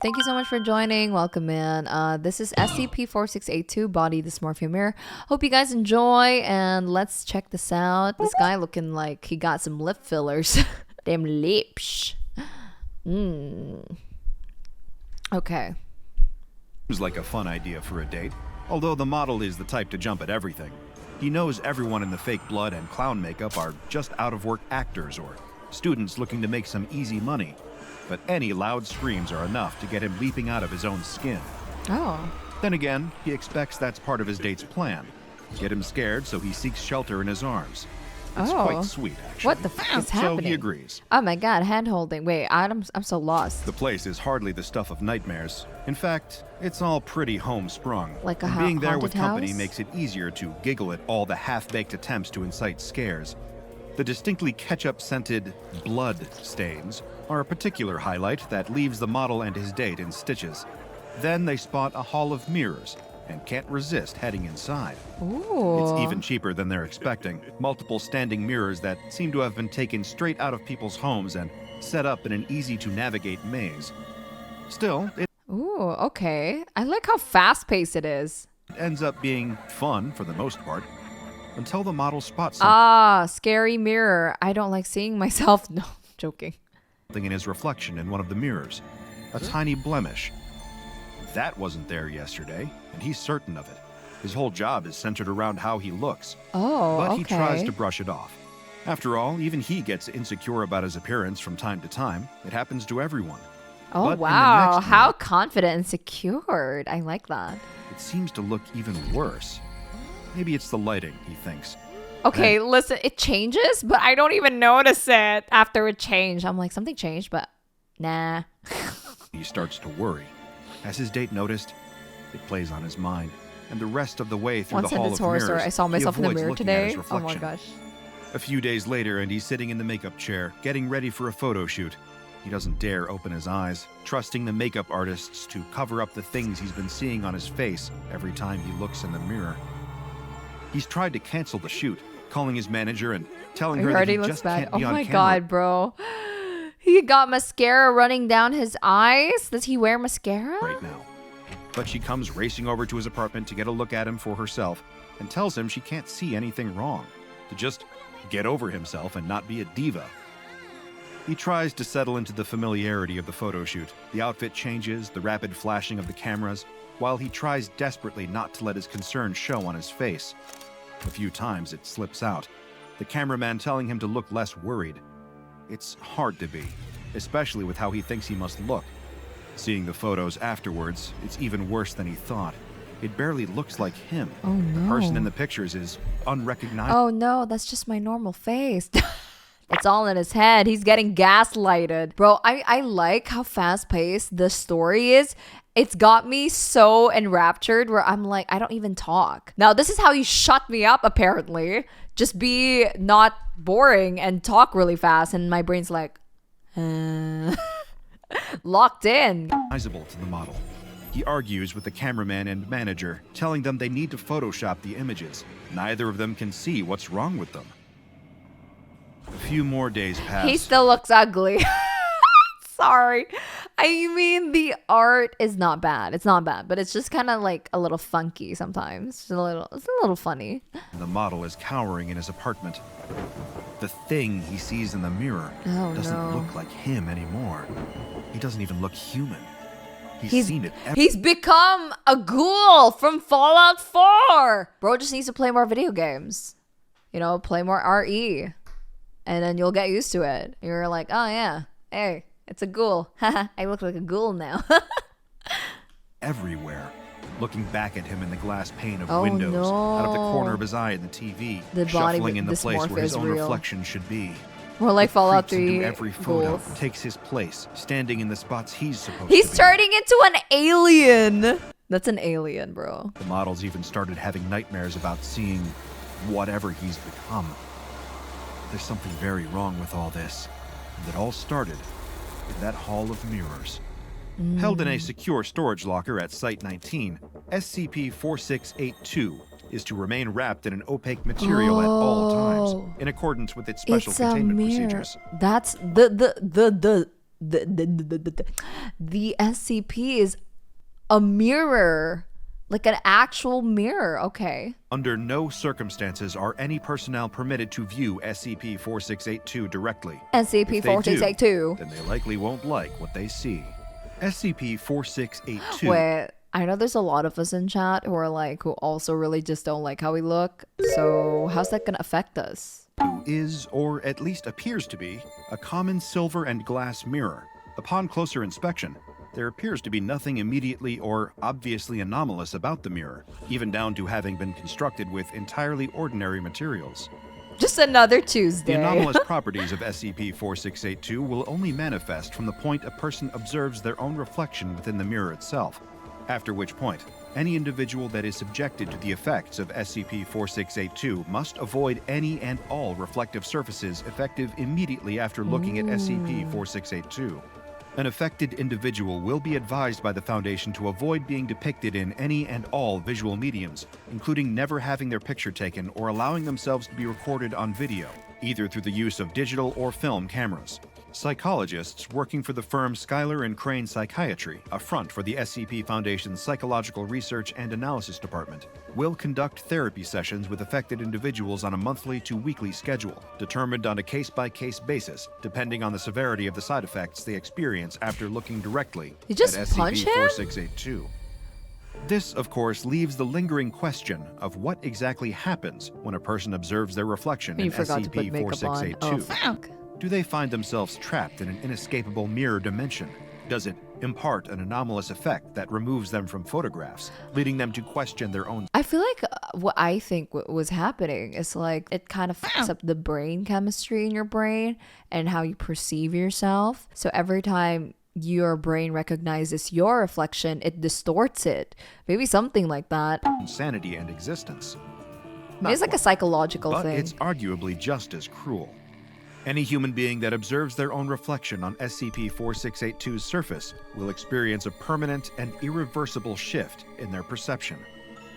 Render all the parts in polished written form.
Thank you so much for joining. Welcome in. This is SCP-4682 Body Dysmorphia Mirror. Hope you guys enjoy, and let's check this out. This guy looking like he got some lip fillers. Damn lips. Okay. Seems like a fun idea for a date, although the model is the type to jump at everything. He knows everyone in the fake blood and clown makeup are just out-of-work actors or students looking to make some easy money. But any loud screams are enough to get him leaping out of his own skin. Oh. Then again, he expects that's part of his date's plan. Get him scared so he seeks shelter in his arms. It's quite sweet, actually. What the fuck is happening? So he agrees. Oh my god, hand-holding. Wait, I'm so lost. The place is hardly the stuff of nightmares. In fact, it's all pretty homesprung. Like a And being there with haunted company house? makes it easier to giggle at all the half-baked attempts to incite scares. The distinctly ketchup-scented blood stains are a particular highlight that leaves the model and his date in stitches. Then they spot a hall of mirrors and can't resist heading inside. Ooh. It's even cheaper than they're expecting. Multiple standing mirrors that seem to have been taken straight out of people's homes and set up in an easy-to-navigate maze. Still, it Ooh, okay. I like how fast-paced it is. ends up being fun for the most part, until the model spots something Ah, scary mirror. I don't like seeing myself. No, joking. in his reflection in one of the mirrors. A tiny blemish. That wasn't there yesterday, and he's certain of it. His whole job is centered around how he looks. Oh, But okay. he tries to brush it off. After all, even he gets insecure about his appearance from time to time. It happens to everyone. Oh, But in the wow. next How minute, confident and secured. I like that. it seems to look even worse. Maybe it's the lighting, he thinks. Okay, listen, it changes, but I don't even notice it after it changed. I'm like, something changed, but nah. He starts to worry. Has his date noticed? It plays on his mind. And the rest of the way through One the hall sentence of horror mirrors, story. I saw he myself in the avoids mirror looking at his today. Oh my reflection. gosh. A few days later, and he's sitting in the makeup chair, getting ready for a photo shoot. He doesn't dare open his eyes, trusting the makeup artists to cover up the things he's been seeing on his face every time he looks in the mirror. He's tried to cancel the shoot, calling his manager and telling He her that already he looks just bad. can't Oh be on my camera. god, bro. He got mascara running down his eyes. Does he wear mascara? Right now. But she comes racing over to his apartment to get a look at him for herself and tells him she can't see anything wrong, to just get over himself and not be a diva. He tries to settle into the familiarity of the photo shoot. The outfit changes, the rapid flashing of the cameras, while he tries desperately not to let his concern show on his face. A few times it slips out, the cameraman telling him to look less worried. It's hard to be, especially with how he thinks he must look. Seeing the photos afterwards, it's even worse than he thought. It barely looks like him. Oh no. The person in the pictures is unrecognizable. Oh no, that's just my normal face. It's all in his head. He's getting gaslighted. Bro, I like how fast-paced the story is. It's got me so enraptured where I'm like, I don't even talk. Now, this is how you shut me up, apparently. Just be not boring and talk really fast. And my brain's like, locked in. Recognizable to the model. He argues with the cameraman and manager, telling them they need to Photoshop the images. Neither of them can see what's wrong with them. A few more days pass. He still looks ugly. Sorry. I mean, the art is not bad. It's not bad, but it's just kind of like a little funky sometimes. It's a little funny. The model is cowering in his apartment. The thing he sees in the mirror Oh, doesn't no. look like him anymore. He doesn't even look human. He's seen it He's become a ghoul from Fallout 4. Bro just needs to play more video games. You know, play more RE. And then you'll get used to it. You're like, oh yeah, hey, it's a ghoul. I look like a ghoul now. everywhere. Looking back at him in the glass pane of Oh, windows, out of the no. corner of his eye in the TV, The body shuffling in the place dysmorphia where his is own real. reflection should be. More like Fallout Creeps 3 into every photo, ghouls. takes his place, standing in the spots he's supposed He's to be. turning into an alien. That's an alien, bro. The models even started having nightmares about seeing whatever he's become. There's something very wrong with all this. And it all started in that hall of mirrors. Held in a secure storage locker at Site 19, SCP-4682 is to remain wrapped in an opaque material at all times, in accordance with its special It's a containment mirror. procedures. That's the the SCP is a mirror, like an actual mirror. Okay. Under no circumstances are any personnel permitted to view SCP-4682 directly. SCP-4682. Then they likely won't like what they see. SCP-4682. Wait, I know there's a lot of us in chat who are like, who also really just don't like how we look. So how's that gonna affect us? Is, or at least appears to be, a common silver and glass mirror. Upon closer inspection, there appears to be nothing immediately or obviously anomalous about the mirror, even down to having been constructed with entirely ordinary materials. Just another The Tuesday. anomalous properties of SCP-4682 will only manifest from the point a person observes their own reflection within the mirror itself, after which point, any individual that is subjected to the effects of SCP-4682 must avoid any and all reflective surfaces effective immediately after looking at SCP-4682. An affected individual will be advised by the Foundation to avoid being depicted in any and all visual mediums, including never having their picture taken or allowing themselves to be recorded on video, either through the use of digital or film cameras. Psychologists working for the firm Schuyler and Crane Psychiatry, a front for the SCP Foundation's Psychological Research and Analysis Department, will conduct therapy sessions with affected individuals on a monthly to weekly schedule, determined on a case-by-case basis, depending on the severity of the side effects they experience after looking directly You just at punch him? SCP-4682. This, of course, leaves the lingering question of what exactly happens when a person observes their reflection You in forgot to put makeup on. SCP-4682. Oh, fuck. Do they find themselves trapped in an inescapable mirror dimension? Does it impart an anomalous effect that removes them from photographs, leading them to question their own? I feel like what I think was happening is like it kind of fucks up the brain chemistry in your brain and how you perceive yourself. So every time your brain recognizes your reflection, it distorts it. Maybe something like that. Sanity and existence. It's like a psychological But thing. it's arguably just as cruel. Any human being that observes their own reflection on SCP-4682's surface will experience a permanent and irreversible shift in their perception.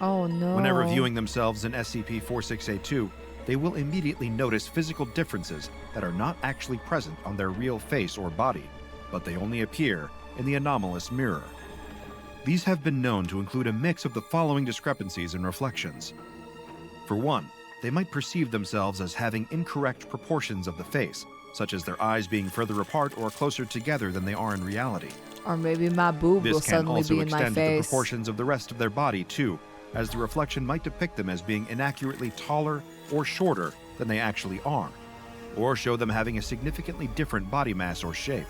Oh no. Whenever viewing themselves in SCP-4682, they will immediately notice physical differences that are not actually present on their real face or body, but they only appear in the anomalous mirror. These have been known to include a mix of the following discrepancies in reflections. For one, they might perceive themselves as having incorrect proportions of the face, such as their eyes being further apart or closer together than they are in reality. Or maybe my boob will This can suddenly also be in my extend to the face. proportions of the rest of their body, too, as the reflection might depict them as being inaccurately taller or shorter than they actually are, or show them having a significantly different body mass or shape.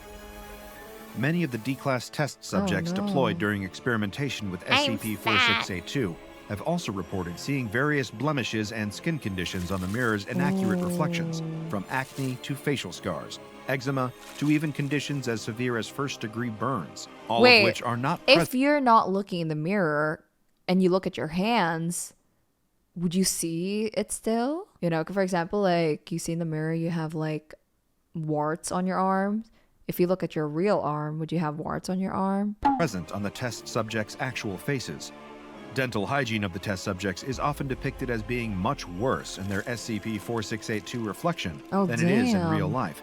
Many of the D-Class test subjects no. deployed during experimentation with I'm SCP-4682 have also reported seeing various blemishes and skin conditions on the mirror's inaccurate reflections, from acne to facial scars, eczema to even conditions as severe as first-degree burns, all Wait, of which are not If present. you're not looking in the mirror and you look at your hands, would you see it still? You know, for example, like you see in the mirror, you have like warts on your arms. If you look at your real arm, would you have warts on your arm? Present on the test subjects' actual faces. Dental hygiene of the test subjects is often depicted as being much worse in their SCP-4682 reflection Oh, than it is in damn. real life,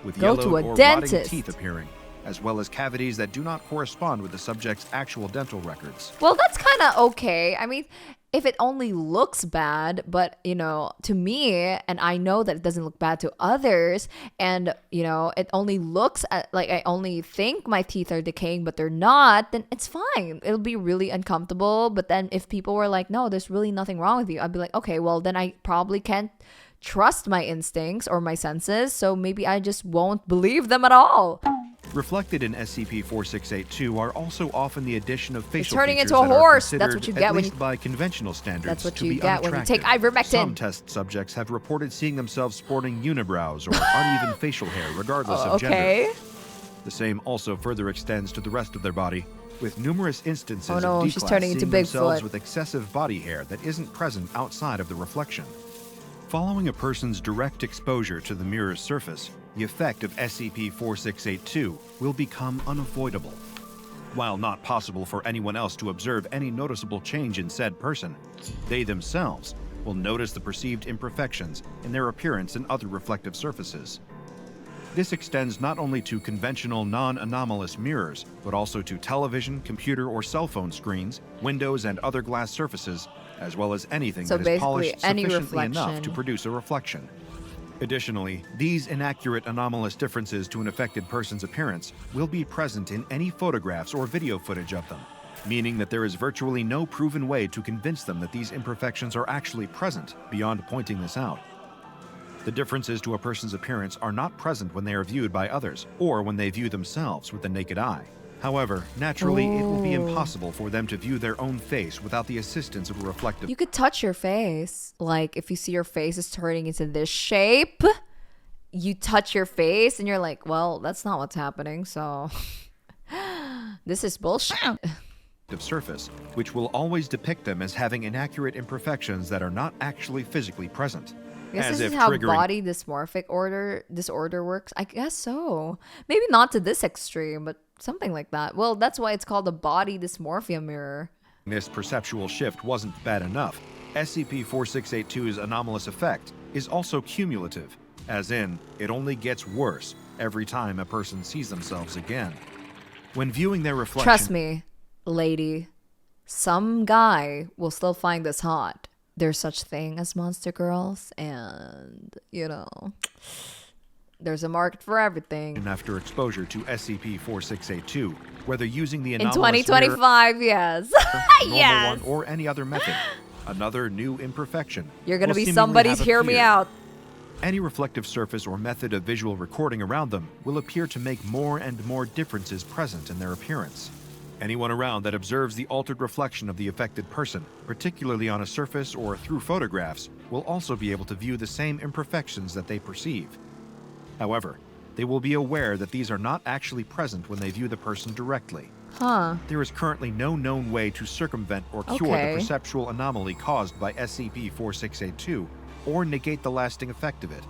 with Go yellowed to a or rotting dentist. teeth appearing, as well as cavities that do not correspond with the subject's actual dental records. Well, that's kind of okay. I mean, if it only looks bad, but you know, to me, and I know that it doesn't look bad to others, and you know, it only looks at like I only think my teeth are decaying, but they're not, then it's fine. It'll be really uncomfortable. But then if people were like, no, there's really nothing wrong with you, I'd be like, okay, well, then I probably can't trust my instincts or my senses, so maybe I just won't believe them at all. Reflected in SCP-4682 are also often the addition of facial turning features into a that are horse. That's considered, what you at get when least you- by conventional standards, That's what to you be get when you take unattractive. ivermectin. Some test subjects have reported seeing themselves sporting unibrows or uneven facial hair, regardless of gender. Okay. The same also further extends to the rest of their body, with numerous instances Oh no, of she's D-Class turning into seeing themselves Bigfoot. with excessive body hair that isn't present outside of the reflection. Following a person's direct exposure to the mirror's surface, the effect of SCP-4682 will become unavoidable. While not possible for anyone else to observe any noticeable change in said person, they themselves will notice the perceived imperfections in their appearance and other reflective surfaces. This extends not only to conventional non-anomalous mirrors, but also to television, computer, or cell phone screens, windows, and other glass surfaces, as well as anything So that is polished basically, any sufficiently enough to reflection. produce a reflection. Additionally, these inaccurate anomalous differences to an affected person's appearance will be present in any photographs or video footage of them, meaning that there is virtually no proven way to convince them that these imperfections are actually present beyond pointing this out. The differences to a person's appearance are not present when they are viewed by others or when they view themselves with the naked eye. However, naturally, it will be impossible for them to view their own face without the assistance of a reflective. You could touch your face. Like, if you see your face is turning into this shape, you touch your face and you're like, well, that's not what's happening, so this is bullshit. Surface, which will always depict them as having inaccurate imperfections that are not actually physically present. I guess As this is if how triggering body dysmorphic disorder works. I guess so. Maybe not to this extreme, but something like that. Well, that's why it's called a body dysmorphia mirror. this perceptual shift wasn't bad enough. SCP-4682's anomalous effect is also cumulative, as in, it only gets worse every time a person sees themselves again. When viewing their reflection... Trust me, lady, some guy will still find this hot. There's such thing as monster girls, and, you know, there's a market for everything. After exposure to SCP-4682, whether using the In anomalous 2025, yes. normal Yes. one, or any other method, another new imperfection. You're going to will be seemingly somebody's have hear me appeared. out. Any reflective surface or method of visual recording around them will appear to make more and more differences present in their appearance. Anyone around that observes the altered reflection of the affected person, particularly on a surface or through photographs, will also be able to view the same imperfections that they perceive. However, they will be aware that these are not actually present when they view the person directly. Huh. There is currently no known way to circumvent or cure Okay. the perceptual anomaly caused by SCP-4682 or negate the lasting effect of it.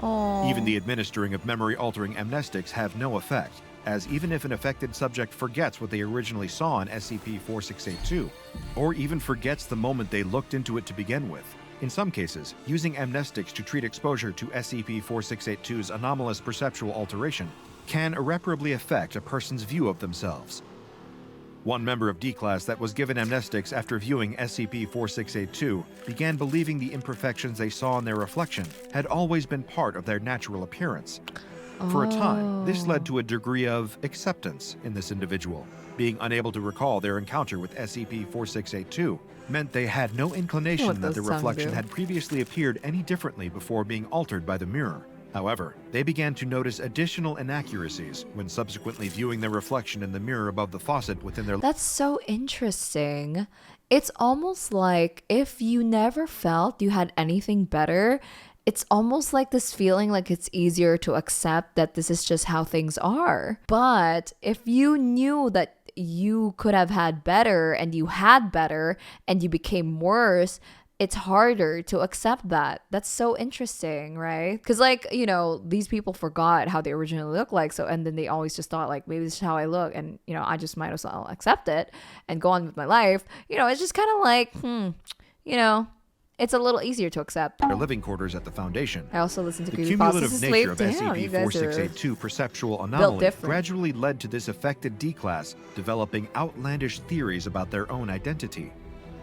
Oh. Even the administering of memory-altering amnestics have no effect, as even if an affected subject forgets what they originally saw in SCP-4682, or even forgets the moment they looked into it to begin with, in some cases, using amnestics to treat exposure to SCP-4682's anomalous perceptual alteration can irreparably affect a person's view of themselves. One member of D-Class that was given amnestics after viewing SCP-4682 began believing the imperfections they saw in their reflection had always been part of their natural appearance. For a time, this led to a degree of acceptance in this individual. Being unable to recall their encounter with SCP-4682 meant they had no inclination What that the does tongue reflection do? had previously appeared any differently before being altered by the mirror. However, they began to notice additional inaccuracies when subsequently viewing their reflection in the mirror above the faucet within their... That's so interesting. It's almost like if you never felt you had anything better, it's almost like this feeling like it's easier to accept that this is just how things are. But if you knew that you could have had better and you had better and you became worse, it's harder to accept that. That's so interesting, right? Because, like, you know, these people forgot how they originally looked like, so, and then they always just thought, like, maybe this is how I look, and, you know, I just might as well accept it and go on with my life. You know, it's just kind of like, you know, it's a little easier to accept. their living quarters at the Foundation. I also listen to The creepypastas cumulative to nature sleep. of Damn, you guys are SCP-4682 perceptual anomaly different. gradually led to this affected D-Class developing outlandish theories about their own identity.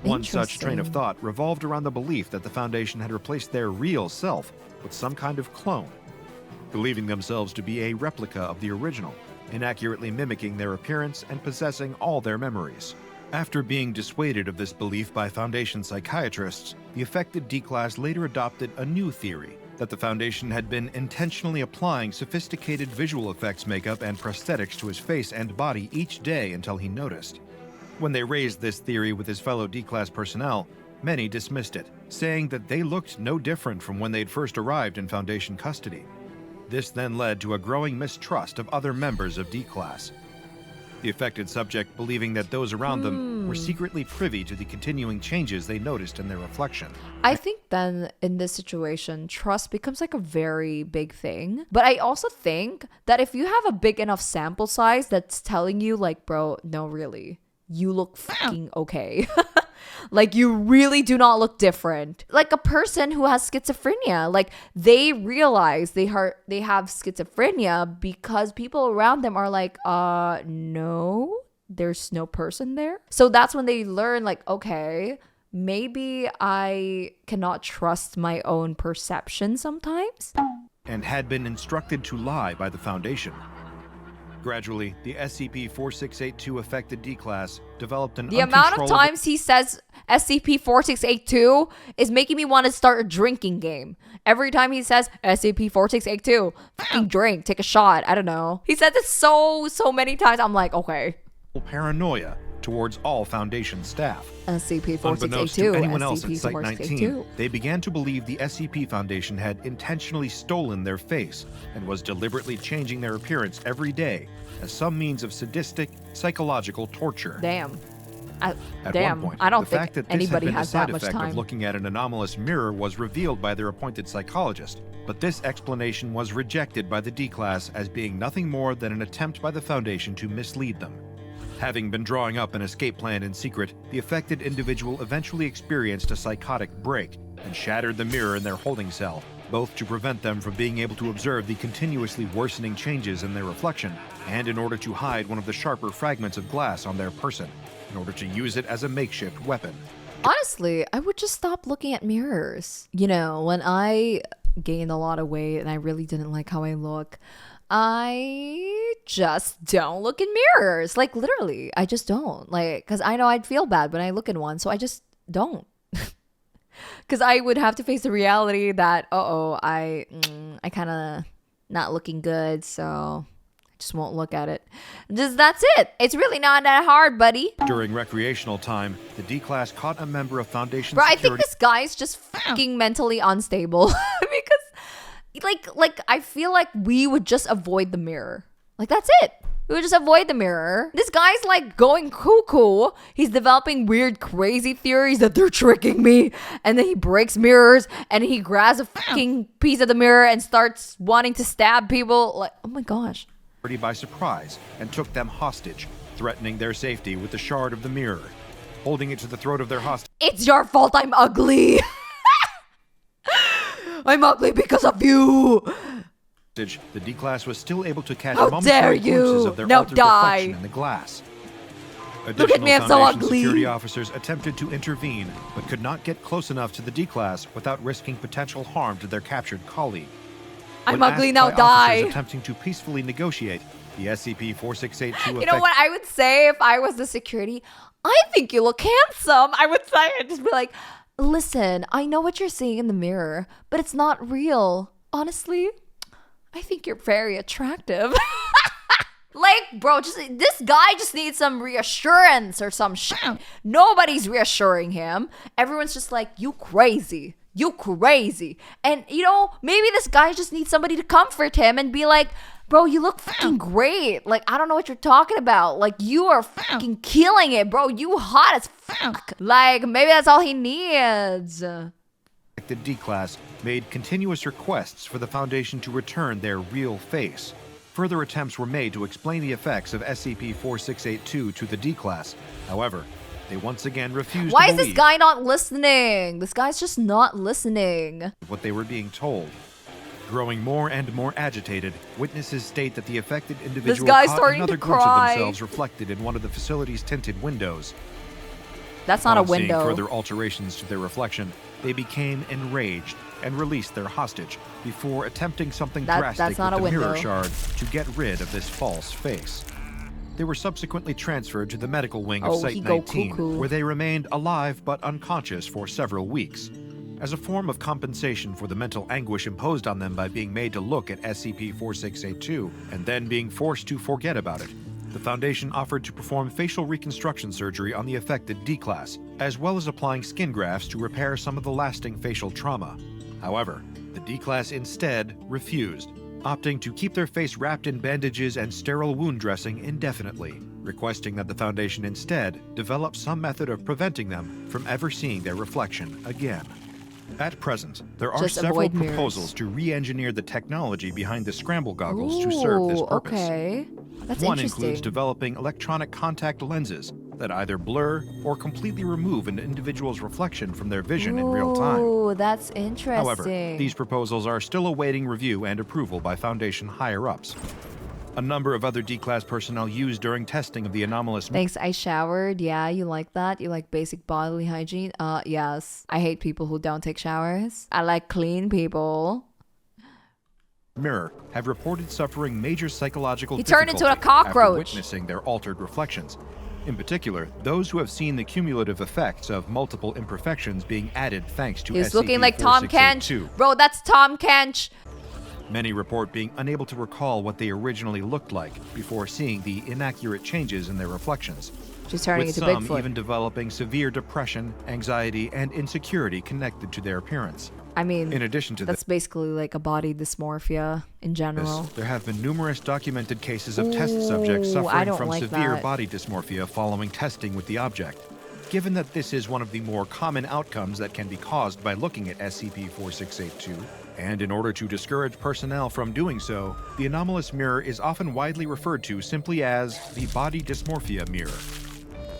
One such train of Interesting. thought revolved around the belief that the Foundation had replaced their real self with some kind of clone, believing themselves to be a replica of the original, inaccurately mimicking their appearance and possessing all their memories. After being dissuaded of this belief by Foundation psychiatrists, the affected D-Class later adopted a new theory that the Foundation had been intentionally applying sophisticated visual effects makeup and prosthetics to his face and body each day until he noticed. When they raised this theory with his fellow D-Class personnel, many dismissed it, saying that they looked no different from when they'd first arrived in Foundation custody. This then led to a growing mistrust of other members of D-Class. The affected subject believing that those around them were secretly privy to the continuing changes they noticed in their reflection. I think then in this situation, trust becomes like a very big thing. But I also think that if you have a big enough sample size that's telling you, like, bro, no, really, you look fucking okay. Like, you really do not look different. Like a person who has schizophrenia. Like, they realize they have schizophrenia because people around them are like, no, there's no person there. So that's when they learn, like, okay, maybe I cannot trust my own perception sometimes. And had been instructed to lie by the Foundation. Gradually, the SCP-4682 affected D-Class developed an The amount of times he says SCP-4682 is making me want to start a drinking game. Every time he says SCP-4682, fucking drink, take a shot, I don't know. He said this so many times, I'm like, okay. Paranoia towards all Foundation staff. Unbeknownst SCP-4682, to anyone else at Site-19, SCP-4682. they began to believe the SCP Foundation had intentionally stolen their face and was deliberately changing their appearance every day as some means of sadistic, psychological torture. Damn. At Damn, one point, I don't the fact think that this had anybody been has a side that much effect time. of looking at an anomalous mirror was revealed by their appointed psychologist, but this explanation was rejected by the D-Class as being nothing more than an attempt by the Foundation to mislead them. Having been drawing up an escape plan in secret, the affected individual eventually experienced a psychotic break and shattered the mirror in their holding cell, both to prevent them from being able to observe the continuously worsening changes in their reflection, and in order to hide one of the sharper fragments of glass on their person, in order to use it as a makeshift weapon. Honestly, I would just stop looking at mirrors. You know, when I gained a lot of weight and I really didn't like how I look, I just don't look in mirrors. Like, literally, I just don't. Like, because I know I'd feel bad when I look in one, so I just don't. Because I would have to face the reality that, I kind of not looking good, so I just won't look at it. That's it. It's really not that hard, buddy. During recreational time, the D-Class caught a member of Foundation Bro, I security. think this guy's just fucking mentally unstable. Because, like, I feel like we would just avoid the mirror. Like, that's it. We would just avoid the mirror. This guy's, like, going cuckoo. He's developing weird, crazy theories that they're tricking me. And then he breaks mirrors. And he grabs a fucking piece of the mirror and starts wanting to stab people. Like, oh my gosh. By surprise and took them hostage, threatening their safety with the shard of the mirror. Holding it to the throat of their hostage, It's your fault I'm ugly. I'm ugly because of you. the D-Class was still able to catch How momentary dare you. glimpses of their Now altered die. reflection in the glass. Look at me, I'm so Foundation ugly. security officers attempted to intervene, but could not get close enough to the D-Class without risking potential harm to their captured colleague. I'm When ugly, asked now by die. officers attempting to peacefully negotiate, the SCP-4682 You know what I would say if I was the security? I think you look handsome. I would say, I'd just be like, listen, I know what you're seeing in the mirror, but it's not real. Honestly, I think you're very attractive. Like, bro, this guy just needs some reassurance or some shit. Nobody's reassuring him. Everyone's just like, you crazy. You crazy. And, you know, maybe this guy just needs somebody to comfort him and be like, bro, you look fucking great. Like, I don't know what you're talking about. Like, you are fucking killing it, bro. You hot as fuck. Like, maybe that's all he needs. The D-Class made continuous requests for the Foundation to return their real face. Further attempts were made to explain the effects of SCP-4682 to the D-Class. However, they once again refused Why to is believe this guy not listening? This guy's just not listening. what they were being told. Growing more and more agitated, witnesses state that the affected individual guy's caught starting to another glimpse of cry. themselves reflected in one of the facility's tinted windows. That's not a Upon seeing window. further alterations to their reflection, they became enraged and released their hostage before attempting something drastic that's not with a the mirror window. shard to get rid of this false face. They were subsequently transferred to the medical wing of Oh, he go Site-19, cuckoo. where they remained alive but unconscious for several weeks. As a form of compensation for the mental anguish imposed on them by being made to look at SCP-4682 and then being forced to forget about it, the Foundation offered to perform facial reconstruction surgery on the affected D-Class, as well as applying skin grafts to repair some of the lasting facial trauma. However, the D-Class instead refused, opting to keep their face wrapped in bandages and sterile wound dressing indefinitely, requesting that the Foundation instead develop some method of preventing them from ever seeing their reflection again. At present, there are Just several avoid mirrors. proposals to re-engineer the technology behind the scramble goggles to serve this Ooh, purpose. okay. That's One interesting. includes developing electronic contact lenses that either blur or completely remove an individual's reflection from their vision in real time. Ooh, that's interesting. However, these proposals are still awaiting review and approval by Foundation higher-ups. A number of other D-Class personnel used during testing of the anomalous Thanks, I showered. Yeah, you like that? You like basic bodily hygiene? Yes. I hate people who don't take showers. I like clean people. mirror have reported suffering major psychological He turned into a difficulty after cockroach. witnessing their altered reflections. In particular, those who have seen the cumulative effects of multiple imperfections being added thanks to He's looking like Tom SCP-4682. Kench. Bro, that's Tom Kench. Many report being unable to recall what they originally looked like before seeing the inaccurate changes in their reflections. She's turning with into some Bigfoot. even developing severe depression, anxiety, and insecurity connected to their appearance. I mean, In addition to that's basically like a body dysmorphia in general. there have been numerous documented cases of test subjects Ooh, I suffering don't from like severe that. body dysmorphia following testing with the object. Given that this is one of the more common outcomes that can be caused by looking at SCP-4682, and in order to discourage personnel from doing so, the anomalous mirror is often widely referred to simply as the body dysmorphia mirror.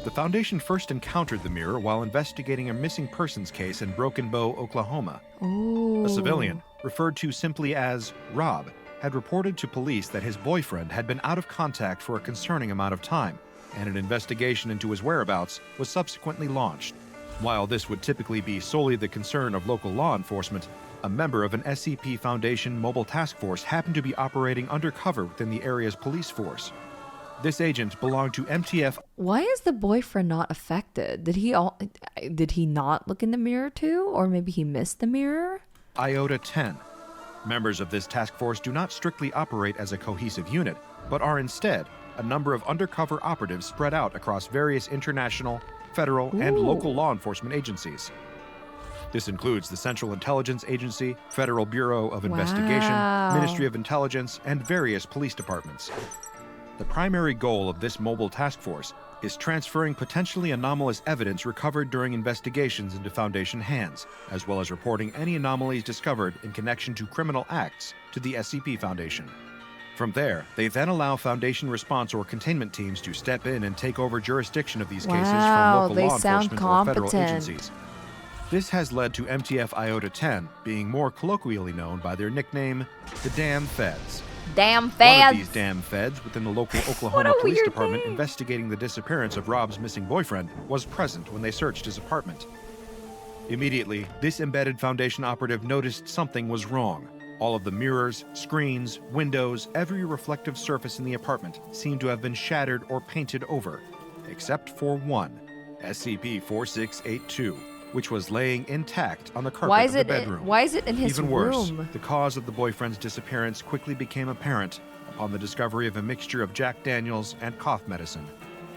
The Foundation first encountered the mirror while investigating a missing persons case in Broken Bow, Oklahoma. Ooh. A civilian, referred to simply as Rob, had reported to police that his boyfriend had been out of contact for a concerning amount of time, and an investigation into his whereabouts was subsequently launched. While this would typically be solely the concern of local law enforcement, a member of an SCP Foundation mobile task force happened to be operating undercover within the area's police force. This agent belonged to MTF. Why is the boyfriend not affected? Did he not look in the mirror too? Or maybe he missed the mirror? Iota 10. Members of this task force do not strictly operate as a cohesive unit, but are instead a number of undercover operatives spread out across various international, federal, and local law enforcement agencies. This includes the Central Intelligence Agency, Federal Bureau of Investigation, Wow. Ministry of Intelligence, and various police departments. The primary goal of this mobile task force is transferring potentially anomalous evidence recovered during investigations into Foundation hands, as well as reporting any anomalies discovered in connection to criminal acts to the SCP Foundation. From there, they then allow Foundation response or containment teams to step in and take over jurisdiction of these cases Wow, from local they law sound enforcement or federal competent. agencies. This has led to MTF Iota 10 being more colloquially known by their nickname, the Damn Feds. Damn One feds. of these damn feds within the local What Oklahoma a Police weird Department name. investigating the disappearance of Rob's missing boyfriend was present when they searched his apartment. Immediately, this embedded Foundation operative noticed something was wrong. All of the mirrors, screens, windows, every reflective surface in the apartment seemed to have been shattered or painted over, except for one, SCP-4682, which was laying intact on the carpet of the bedroom. Why is it in his Even worse, room? the cause of the boyfriend's disappearance quickly became apparent upon the discovery of a mixture of Jack Daniels and cough medicine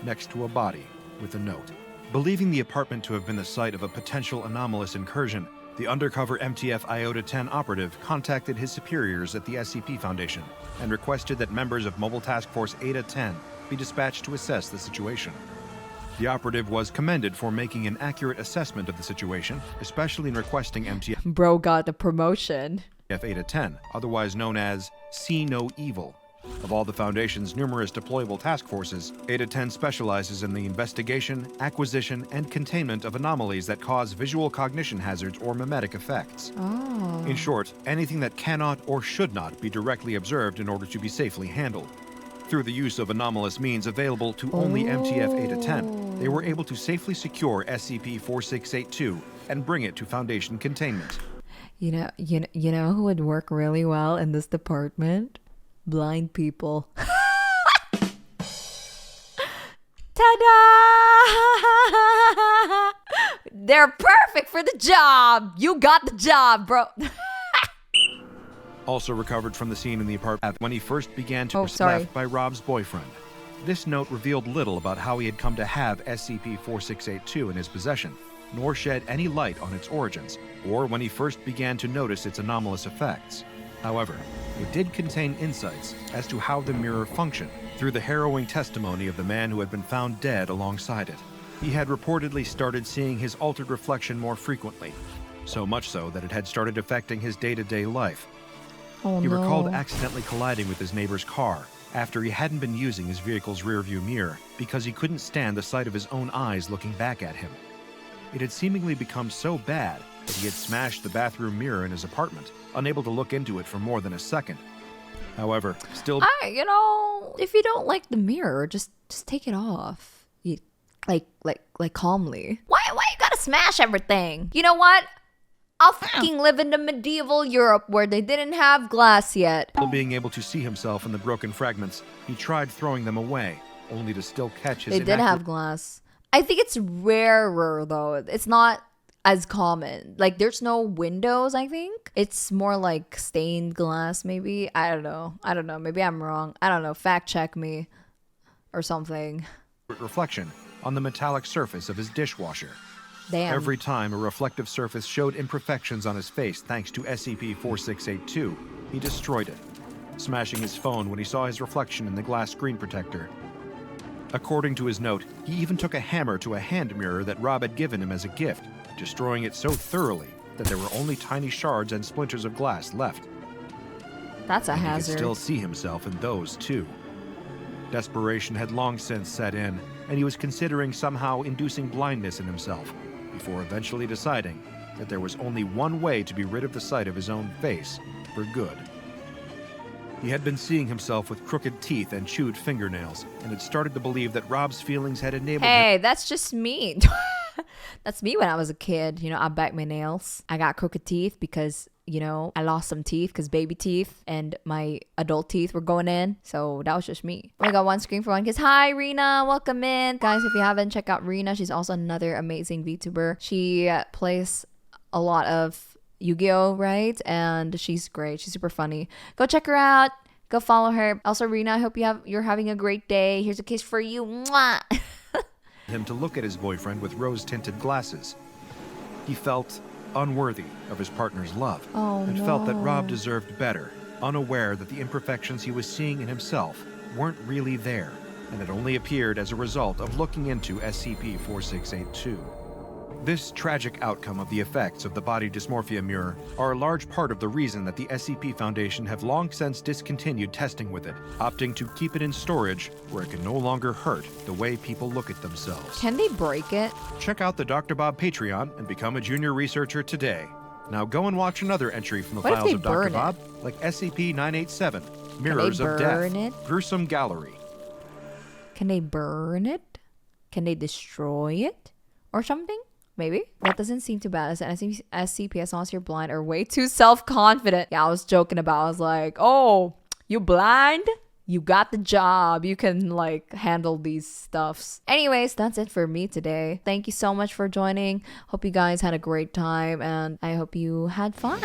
next to a body with a note. Believing the apartment to have been the site of a potential anomalous incursion, the undercover MTF Iota 10 operative contacted his superiors at the SCP Foundation and requested that members of Mobile Task Force Eta 10 be dispatched to assess the situation. The operative was commended for making an accurate assessment of the situation, especially in requesting MTF Bro got the promotion. Eta 10, otherwise known as See No Evil. Of all the Foundation's numerous deployable task forces, Eta 10 specializes in the investigation, acquisition, and containment of anomalies that cause visual cognition hazards or mimetic effects. Oh. In short, anything that cannot or should not be directly observed in order to be safely handled. Through the use of anomalous means available to only MTF Eta 10, they were able to safely secure SCP-4682 and bring it to Foundation containment. You know who would work really well in this department? Blind people. Ta-da! They're perfect for the job. You got the job, bro. Also recovered from the scene in the apartment when he first began to sorry. left by Rob's boyfriend. This note revealed little about how he had come to have SCP-4682 in his possession, nor shed any light on its origins, or when he first began to notice its anomalous effects. However, it did contain insights as to how the mirror functioned through the harrowing testimony of the man who had been found dead alongside it. He had reportedly started seeing his altered reflection more frequently, so much so that it had started affecting his day-to-day life. Oh He no. recalled accidentally colliding with his neighbor's car, after he hadn't been using his vehicle's rearview mirror because he couldn't stand the sight of his own eyes looking back at him. It had seemingly become so bad that he had smashed the bathroom mirror in his apartment, unable to look into it for more than a second. However, still... if you don't like the mirror, just take it off. Like calmly. Why you gotta smash everything? You know what? I'll fucking live in the medieval Europe where they didn't have glass yet. Still being able to see himself in the broken fragments, he tried throwing them away, only to still catch his They did have glass. I think it's rarer though. It's not as common. Like there's no windows, I think. It's more like stained glass maybe. I don't know. Maybe I'm wrong. I don't know. Fact check me or something. Reflection on the metallic surface of his dishwasher. Damn. Every time a reflective surface showed imperfections on his face thanks to SCP-4682, he destroyed it, smashing his phone when he saw his reflection in the glass screen protector. According to his note, he even took a hammer to a hand mirror that Rob had given him as a gift, destroying it so thoroughly that there were only tiny shards and splinters of glass left. That's a and hazard. He could still see himself in those too. Desperation had long since set in, and he was considering somehow inducing blindness in himself, before eventually deciding that there was only one way to be rid of the sight of his own face for good. He had been seeing himself with crooked teeth and chewed fingernails, and had started to believe that Rob's feelings had enabled him. Hey, that's just me. That's me when I was a kid. I bite my nails. I got crooked teeth because, I lost some teeth because baby teeth and my adult teeth were going in. So that was just me. We got one screen for one kiss. Hi, Rena. Welcome in. Guys, if you haven't, check out Rena. She's also another amazing VTuber. She plays a lot of Yu-Gi-Oh, right? And she's great. She's super funny. Go check her out. Go follow her. Also, Rena, I hope you're having a great day. Here's a kiss for you. Mwah! Him to look at his boyfriend with rose-tinted glasses. He felt unworthy of his partner's love, and felt that Rob deserved better, unaware that the imperfections he was seeing in himself weren't really there, and had only appeared as a result of looking into SCP-4682. This tragic outcome of the effects of the body dysmorphia mirror are a large part of the reason that the SCP Foundation have long since discontinued testing with it, opting to keep it in storage where it can no longer hurt the way people look at themselves. Can they break it? Check out the Dr. Bob Patreon and become a junior researcher today. Now go and watch another entry from the files of Dr. Bob, like SCP-987, Mirrors of Death, Gruesome Gallery. Can they burn it? Can they destroy it? Or something? Maybe. That doesn't seem too bad. As an SCP, as long as you're blind, are way too self-confident. Yeah, I was joking about. I was like, oh, you blind? You got the job. You can handle these stuffs. Anyways, that's it for me today. Thank you so much for joining. Hope you guys had a great time and I hope you had fun.